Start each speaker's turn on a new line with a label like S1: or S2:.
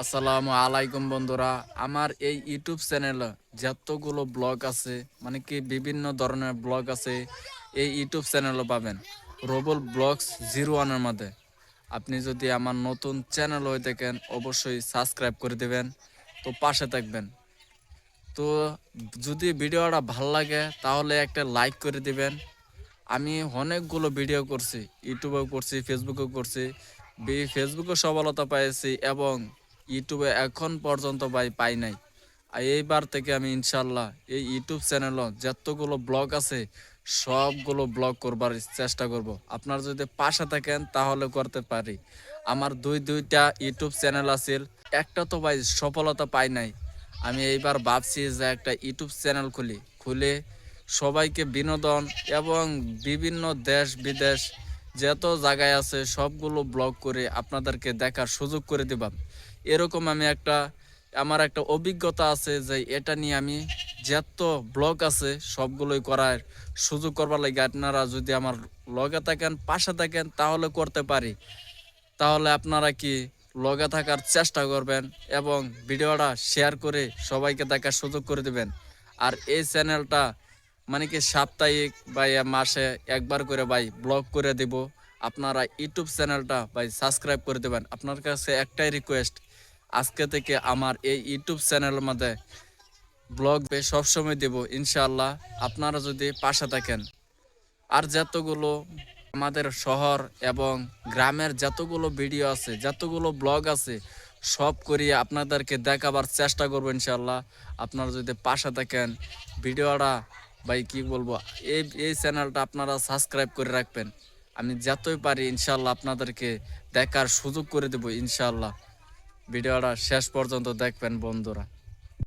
S1: আসসালামু আলাইকুম বন্ধুরা, আমার এই ইউটিউব চ্যানেলে যতগুলো ব্লগ আছে, মানে কি বিভিন্ন ধরনের ব্লগ আছে, এই ইউটিউব চ্যানেলও পাবেন রবুল ব্লগস 01-এর মধ্যে। আপনি যদি আমার নতুন চ্যানেল হয়ে থাকেন অবশ্যই সাবস্ক্রাইব করে দেবেন, তো পাশে থাকবেন। তো যদি ভিডিওটা ভাল লাগে তাহলে একটা লাইক করে দিবেন। আমি অনেকগুলো ভিডিও করছি, ইউটিউবেও করছি, ফেসবুকেও করছি। ফেসবুকে সফলতা পেয়েছি এবং ইউটিউবে এখন পর্যন্ত পাই নাই। আর এইবার থেকে আমি ইনশাল্লাহ এই ইউটিউব চ্যানেলও যতগুলো ব্লগ আছে সবগুলো ব্লগ করবার চেষ্টা করব। আপনারা যদি পাশে থাকেন তাহলে করতে পারি। আমার দুইটা ইউটিউব চ্যানেল আছে, একটা তো ভাই সফলতা পাই নাই। আমি এইবার ভাবছি যে একটা ইউটিউব চ্যানেল খুলে সবাইকে বিনোদন এবং বিভিন্ন দেশ বিদেশ যত জায়গায় আছে সবগুলো ব্লগ করে আপনাদেরকে দেখার সুযোগ করে দিবাম। এরকম আমার একটা অভিজ্ঞতা আছে যে এটা নিয়ে আমি যত ব্লগ আছে সবগুলোই করার সুযোগ করবার লাগে। আপনারা যদি আমার লগে থাকেন, পাশে থাকেন তাহলে করতে পারি। তাহলে আপনারা কি লগে থাকার চেষ্টা করবেন এবং ভিডিওটা শেয়ার করে সবাইকে দেখার সুযোগ করে দিবেন। আর এই চ্যানেলটা মানে কি সাপ্তাহিক বা মাসে একবার করে ভাই ব্লগ করে দিব। আপনারা ইউটিউব চ্যানেলটা ভাই সাবস্ক্রাইব করে দেবেন। আপনার কাছে একটাই রিকোয়েস্ট, আজকে থেকে আমার এই ইউটিউব চ্যানেলের মধ্যে ব্লগ সবসময় দেব ইনশাআল্লাহ, আপনারা যদি পাশে থাকেন। আর যতগুলো আমাদের শহর এবং গ্রামের যতগুলো ভিডিও আছে, যতগুলো ব্লগ আছে, সব করিয়ে আপনাদেরকে দেখাবার চেষ্টা করবো ইনশাল্লাহ। আপনারা যদি পাশে থাকেন, ভিডিওটা ভাই কি বলবো, এই চ্যানেলটা আপনারা সাবস্ক্রাইব করে রাখবেন। আমি যতই পারি ইনশাল্লাহ আপনাদেরকে দেখার সুযোগ করে দেবো ইনশাল্লাহ। ভিডিওটা শেষ পর্যন্ত দেখবেন বন্ধুরা।